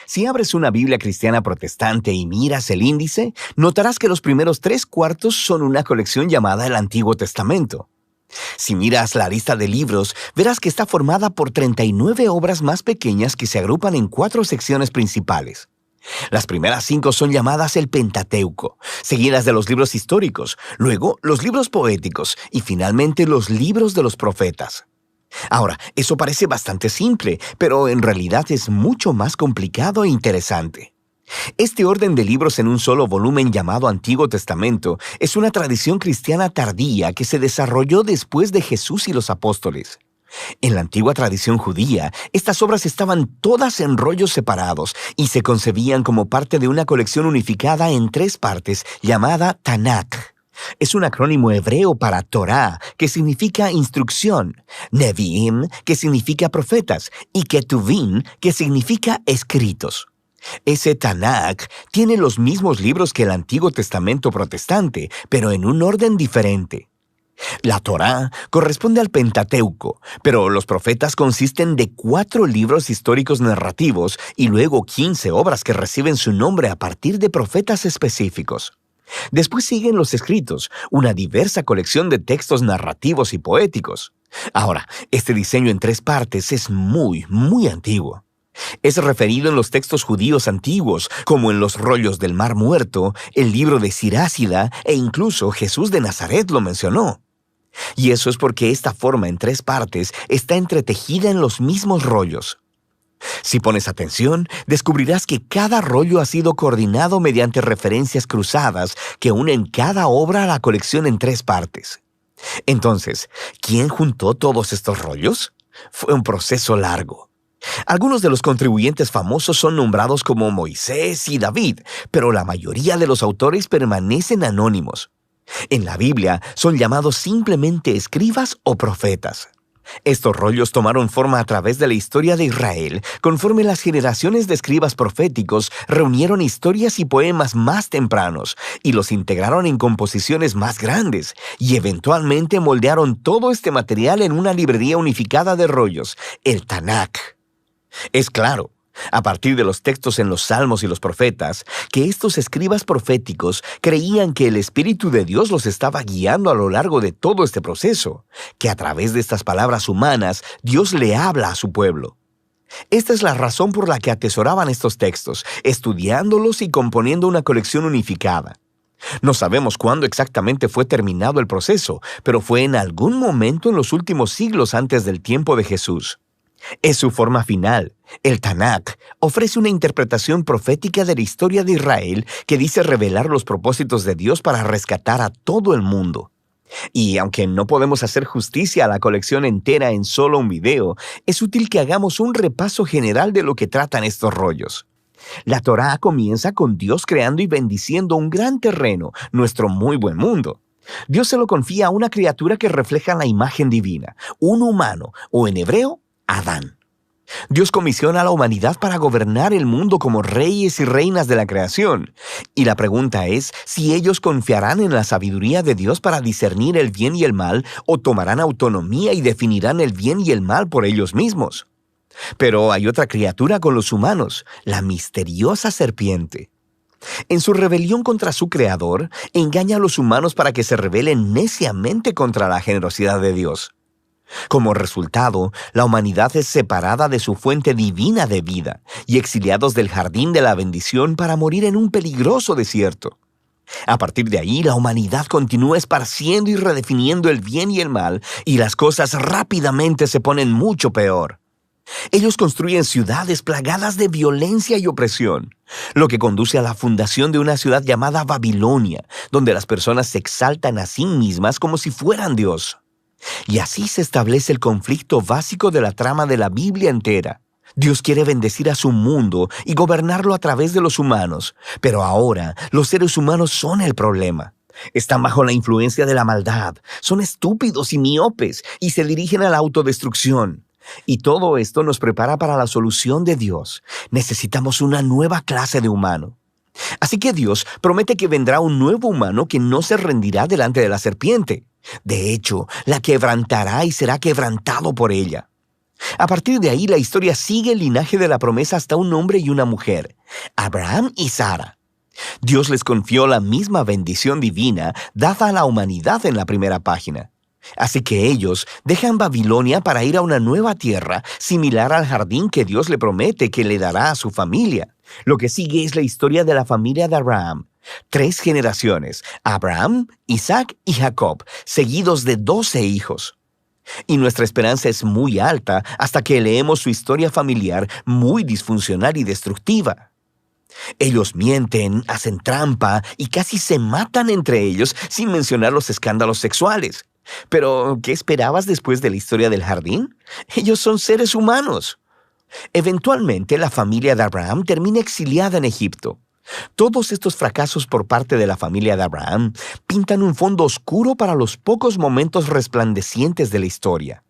Si abres una Biblia cristiana protestante y miras el índice, notarás que los primeros 3/4 son una colección llamada el Antiguo Testamento. Si miras la lista de libros, verás que está formada por 39 obras más pequeñas que se agrupan en 4 secciones principales. Las primeras 5 son llamadas el Pentateuco, seguidas de los libros históricos, luego los libros poéticos y finalmente los libros de los profetas. Ahora, eso parece bastante simple, pero en realidad es mucho más complicado e interesante. Este orden de libros en un solo volumen llamado Antiguo Testamento es una tradición cristiana tardía que se desarrolló después de Jesús y los apóstoles. En la antigua tradición judía, estas obras estaban todas en rollos separados y se concebían como parte de una colección unificada en 3 partes llamada Tanakh. Es un acrónimo hebreo para Torah, que significa instrucción, Nevi'im, que significa profetas, y Ketuvim, que significa escritos. Ese Tanakh tiene los mismos libros que el Antiguo Testamento protestante, pero en un orden diferente. La Torá corresponde al Pentateuco, pero los profetas consisten de 4 libros históricos narrativos y luego 15 obras que reciben su nombre a partir de profetas específicos. Después siguen los escritos, una diversa colección de textos narrativos y poéticos. Ahora, este diseño en 3 partes es muy antiguo. Es referido en los textos judíos antiguos, como en los rollos del Mar Muerto, el libro de Sirásida e incluso Jesús de Nazaret lo mencionó. Y eso es porque esta forma en 3 partes está entretejida en los mismos rollos. Si pones atención, descubrirás que cada rollo ha sido coordinado mediante referencias cruzadas que unen cada obra a la colección en 3 partes. Entonces, ¿quién juntó todos estos rollos? Fue un proceso largo. Algunos de los contribuyentes famosos son nombrados como Moisés y David, pero la mayoría de los autores permanecen anónimos. En la Biblia son llamados simplemente escribas o profetas. Estos rollos tomaron forma a través de la historia de Israel, conforme las generaciones de escribas proféticos reunieron historias y poemas más tempranos y los integraron en composiciones más grandes, y eventualmente moldearon todo este material en una librería unificada de rollos, el Tanakh. Es claro, a partir de los textos en los Salmos y los Profetas, que estos escribas proféticos creían que el Espíritu de Dios los estaba guiando a lo largo de todo este proceso, que a través de estas palabras humanas Dios le habla a su pueblo. Esta es la razón por la que atesoraban estos textos, estudiándolos y componiendo una colección unificada. No sabemos cuándo exactamente fue terminado el proceso, pero fue en algún momento en los últimos siglos antes del tiempo de Jesús. Es su forma final. El Tanakh ofrece una interpretación profética de la historia de Israel que dice revelar los propósitos de Dios para rescatar a todo el mundo. Y aunque no podemos hacer justicia a la colección entera en solo un video, es útil que hagamos un repaso general de lo que tratan estos rollos. La Torá comienza con Dios creando y bendiciendo un gran terreno, nuestro muy buen mundo. Dios se lo confía a una criatura que refleja la imagen divina, un humano, o en hebreo, Adán. Dios comisiona a la humanidad para gobernar el mundo como reyes y reinas de la creación. Y la pregunta es si ellos confiarán en la sabiduría de Dios para discernir el bien y el mal, o tomarán autonomía y definirán el bien y el mal por ellos mismos. Pero hay otra criatura con los humanos, la misteriosa serpiente. En su rebelión contra su creador, engaña a los humanos para que se rebelen neciamente contra la generosidad de Dios. Como resultado, la humanidad es separada de su fuente divina de vida y exiliados del jardín de la bendición para morir en un peligroso desierto. A partir de ahí, la humanidad continúa esparciendo y redefiniendo el bien y el mal, y las cosas rápidamente se ponen mucho peor. Ellos construyen ciudades plagadas de violencia y opresión, lo que conduce a la fundación de una ciudad llamada Babilonia, donde las personas se exaltan a sí mismas como si fueran Dios. Y así se establece el conflicto básico de la trama de la Biblia entera. Dios quiere bendecir a su mundo y gobernarlo a través de los humanos, pero ahora los seres humanos son el problema. Están bajo la influencia de la maldad, son estúpidos y miopes y se dirigen a la autodestrucción. Y todo esto nos prepara para la solución de Dios. Necesitamos una nueva clase de humano. Así que Dios promete que vendrá un nuevo humano que no se rendirá delante de la serpiente. De hecho, la quebrantará y será quebrantado por ella. A partir de ahí, la historia sigue el linaje de la promesa hasta un hombre y una mujer, Abraham y Sara. Dios les confió la misma bendición divina dada a la humanidad en la primera página. Así que ellos dejan Babilonia para ir a una nueva tierra, similar al jardín que Dios le promete que le dará a su familia. Lo que sigue es la historia de la familia de Abraham. 3 generaciones, Abraham, Isaac y Jacob, seguidos de 12 hijos. Y nuestra esperanza es muy alta hasta que leemos su historia familiar muy disfuncional y destructiva. Ellos mienten, hacen trampa y casi se matan entre ellos, sin mencionar los escándalos sexuales. Pero, ¿qué esperabas después de la historia del jardín? Ellos son seres humanos. Eventualmente, la familia de Abraham termina exiliada en Egipto. Todos estos fracasos por parte de la familia de Abraham pintan un fondo oscuro para los pocos momentos resplandecientes de la historia.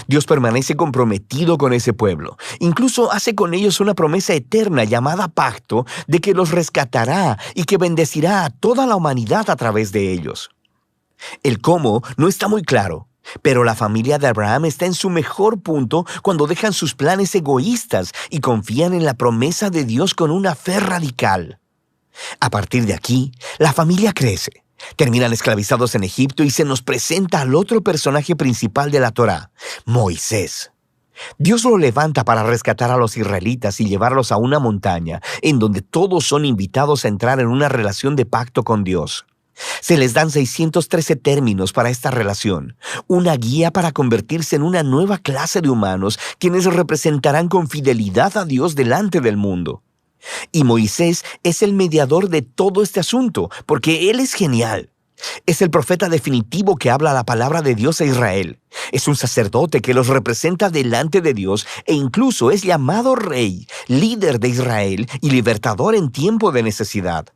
Dios permanece comprometido con ese pueblo. Incluso hace con ellos una promesa eterna llamada pacto de que los rescatará y que bendecirá a toda la humanidad a través de ellos. El cómo no está muy claro, pero la familia de Abraham está en su mejor punto cuando dejan sus planes egoístas y confían en la promesa de Dios con una fe radical. A partir de aquí, la familia crece. Terminan esclavizados en Egipto y se nos presenta al otro personaje principal de la Torá, Moisés. Dios lo levanta para rescatar a los israelitas y llevarlos a una montaña en donde todos son invitados a entrar en una relación de pacto con Dios. Se les dan 613 términos para esta relación, una guía para convertirse en una nueva clase de humanos quienes representarán con fidelidad a Dios delante del mundo. Y Moisés es el mediador de todo este asunto, porque él es genial. Es el profeta definitivo que habla la palabra de Dios a Israel. Es un sacerdote que los representa delante de Dios e incluso es llamado rey, líder de Israel y libertador en tiempo de necesidad.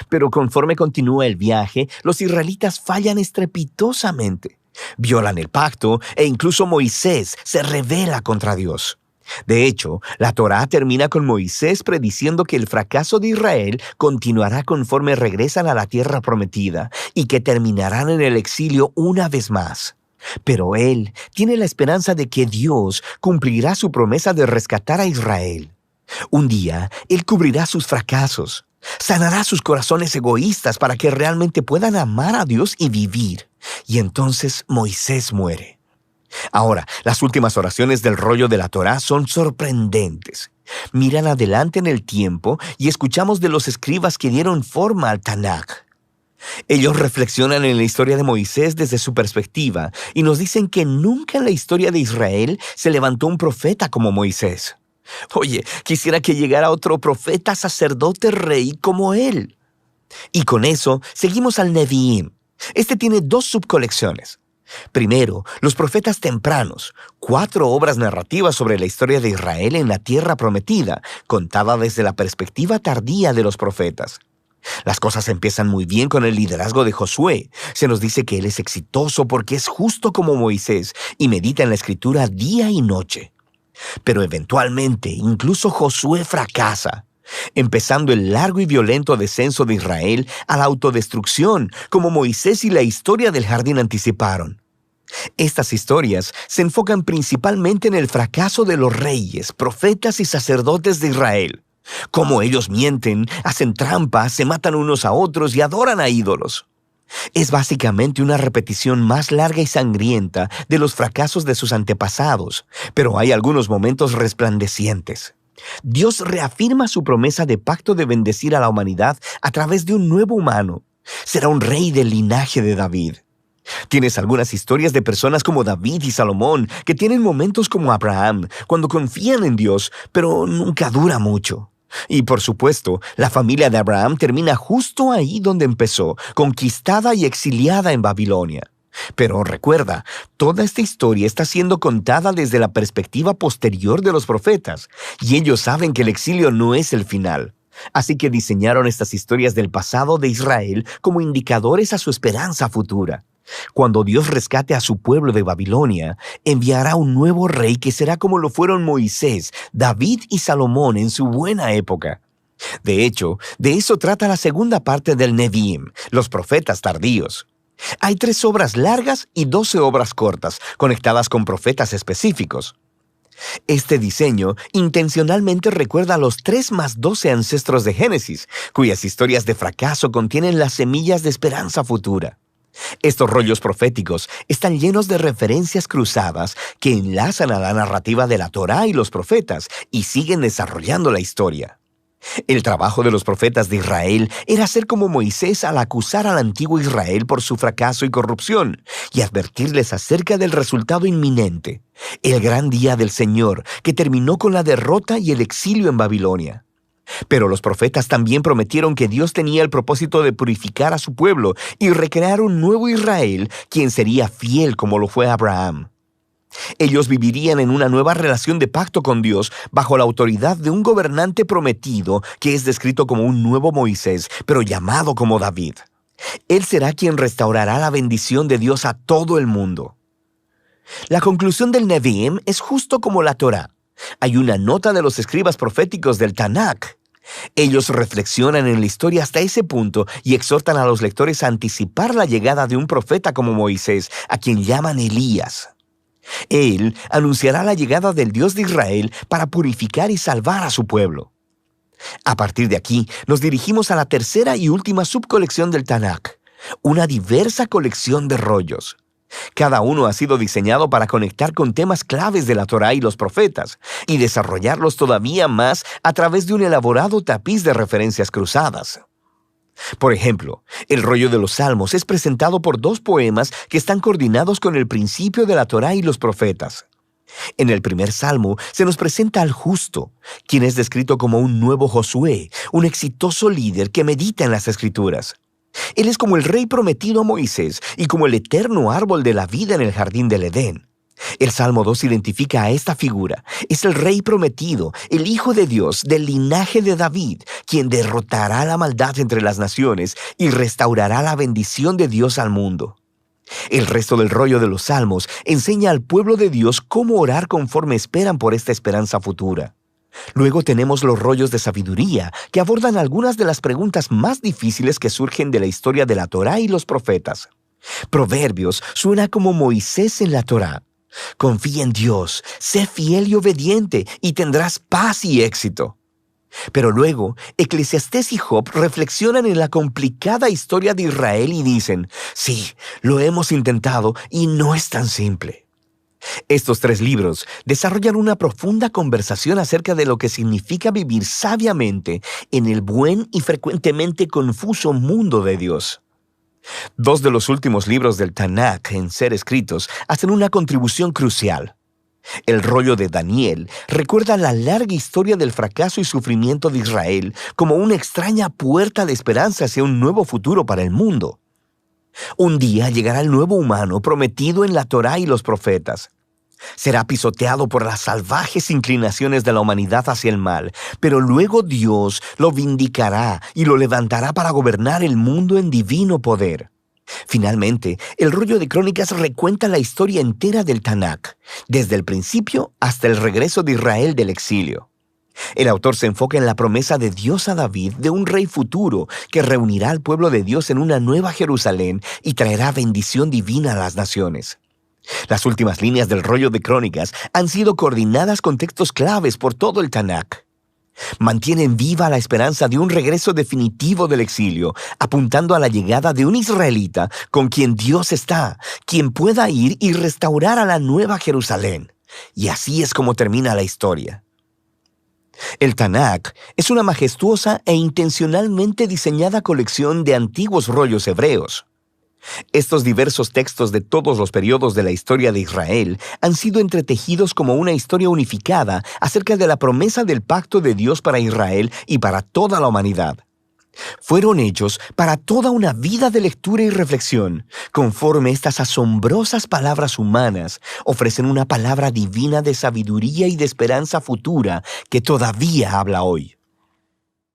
Pero conforme continúa el viaje, los israelitas fallan estrepitosamente. Violan el pacto e incluso Moisés se rebela contra Dios. De hecho, la Torá termina con Moisés prediciendo que el fracaso de Israel continuará conforme regresan a la tierra prometida y que terminarán en el exilio una vez más. Pero él tiene la esperanza de que Dios cumplirá su promesa de rescatar a Israel. Un día, él cubrirá sus fracasos, sanará sus corazones egoístas para que realmente puedan amar a Dios y vivir. Y entonces Moisés muere. Ahora, las últimas oraciones del rollo de la Torá son sorprendentes. Miran adelante en el tiempo y escuchamos de los escribas que dieron forma al Tanaj. Ellos reflexionan en la historia de Moisés desde su perspectiva y nos dicen que nunca en la historia de Israel se levantó un profeta como Moisés. Oye, quisiera que llegara otro profeta, sacerdote, rey como él. Y con eso seguimos al Nevi'im. Este tiene 2 subcolecciones. Primero, los profetas tempranos, 4 obras narrativas sobre la historia de Israel en la tierra prometida, contada desde la perspectiva tardía de los profetas. Las cosas empiezan muy bien con el liderazgo de Josué. Se nos dice que él es exitoso porque es justo como Moisés y medita en la escritura día y noche. Pero eventualmente, incluso Josué fracasa, empezando el largo y violento descenso de Israel a la autodestrucción, como Moisés y la historia del jardín anticiparon. Estas historias se enfocan principalmente en el fracaso de los reyes, profetas y sacerdotes de Israel. Cómo ellos mienten, hacen trampas, se matan unos a otros y adoran a ídolos. Es básicamente una repetición más larga y sangrienta de los fracasos de sus antepasados, pero hay algunos momentos resplandecientes. Dios reafirma su promesa de pacto de bendecir a la humanidad a través de un nuevo humano. Será un rey del linaje de David. Tienes algunas historias de personas como David y Salomón que tienen momentos como Abraham, cuando confían en Dios, pero nunca dura mucho. Y por supuesto, la familia de Abraham termina justo ahí donde empezó, conquistada y exiliada en Babilonia. Pero recuerda, toda esta historia está siendo contada desde la perspectiva posterior de los profetas, y ellos saben que el exilio no es el final. Así que diseñaron estas historias del pasado de Israel como indicadores a su esperanza futura. Cuando Dios rescate a su pueblo de Babilonia, enviará un nuevo rey que será como lo fueron Moisés, David y Salomón en su buena época. De hecho, de eso trata la segunda parte del Nevi'im, los profetas tardíos. Hay 3 obras largas y 12 obras cortas, conectadas con profetas específicos. Este diseño intencionalmente recuerda a los 3 más 12 ancestros de Génesis, cuyas historias de fracaso contienen las semillas de esperanza futura. Estos rollos proféticos están llenos de referencias cruzadas que enlazan a la narrativa de la Torá y los profetas y siguen desarrollando la historia. El trabajo de los profetas de Israel era ser como Moisés al acusar al antiguo Israel por su fracaso y corrupción y advertirles acerca del resultado inminente, el gran día del Señor que terminó con la derrota y el exilio en Babilonia. Pero los profetas también prometieron que Dios tenía el propósito de purificar a su pueblo y recrear un nuevo Israel, quien sería fiel como lo fue Abraham. Ellos vivirían en una nueva relación de pacto con Dios bajo la autoridad de un gobernante prometido que es descrito como un nuevo Moisés, pero llamado como David. Él será quien restaurará la bendición de Dios a todo el mundo. La conclusión del Nevi'im es justo como la Torá. Hay una nota de los escribas proféticos del Tanakh. Ellos reflexionan en la historia hasta ese punto y exhortan a los lectores a anticipar la llegada de un profeta como Moisés, a quien llaman Elías. Él anunciará la llegada del Dios de Israel para purificar y salvar a su pueblo. A partir de aquí, nos dirigimos a la tercera y última subcolección del Tanakh, una diversa colección de rollos. Cada uno ha sido diseñado para conectar con temas claves de la Torá y los profetas, y desarrollarlos todavía más a través de un elaborado tapiz de referencias cruzadas. Por ejemplo, el rollo de los Salmos es presentado por 2 poemas que están coordinados con el principio de la Torá y los profetas. En el primer salmo se nos presenta al justo, quien es descrito como un nuevo Josué, un exitoso líder que medita en las Escrituras. Él es como el rey prometido a Moisés y como el eterno árbol de la vida en el jardín del Edén. El Salmo 2 identifica a esta figura. Es el rey prometido, el Hijo de Dios, del linaje de David, quien derrotará la maldad entre las naciones y restaurará la bendición de Dios al mundo. El resto del rollo de los Salmos enseña al pueblo de Dios cómo orar conforme esperan por esta esperanza futura. Luego tenemos los rollos de sabiduría, que abordan algunas de las preguntas más difíciles que surgen de la historia de la Torá y los profetas. Proverbios suena como Moisés en la Torá. Confía en Dios, sé fiel y obediente, y tendrás paz y éxito. Pero luego, Eclesiastés y Job reflexionan en la complicada historia de Israel y dicen, sí, lo hemos intentado y no es tan simple. Estos 3 libros desarrollan una profunda conversación acerca de lo que significa vivir sabiamente en el buen y frecuentemente confuso mundo de Dios. 2 de los últimos libros del Tanakh en ser escritos hacen una contribución crucial. El rollo de Daniel recuerda la larga historia del fracaso y sufrimiento de Israel como una extraña puerta de esperanza hacia un nuevo futuro para el mundo. Un día llegará el nuevo humano prometido en la Torá y los profetas. Será pisoteado por las salvajes inclinaciones de la humanidad hacia el mal, pero luego Dios lo vindicará y lo levantará para gobernar el mundo en divino poder. Finalmente, el rollo de Crónicas recuenta la historia entera del Tanakh, desde el principio hasta el regreso de Israel del exilio. El autor se enfoca en la promesa de Dios a David de un rey futuro que reunirá al pueblo de Dios en una nueva Jerusalén y traerá bendición divina a las naciones. Las últimas líneas del rollo de Crónicas han sido coordinadas con textos claves por todo el Tanakh. Mantienen viva la esperanza de un regreso definitivo del exilio, apuntando a la llegada de un israelita con quien Dios está, quien pueda ir y restaurar a la nueva Jerusalén. Y así es como termina la historia. El Tanakh es una majestuosa e intencionalmente diseñada colección de antiguos rollos hebreos. Estos diversos textos de todos los periodos de la historia de Israel han sido entretejidos como una historia unificada acerca de la promesa del pacto de Dios para Israel y para toda la humanidad. Fueron hechos para toda una vida de lectura y reflexión, conforme estas asombrosas palabras humanas ofrecen una palabra divina de sabiduría y de esperanza futura que todavía habla hoy.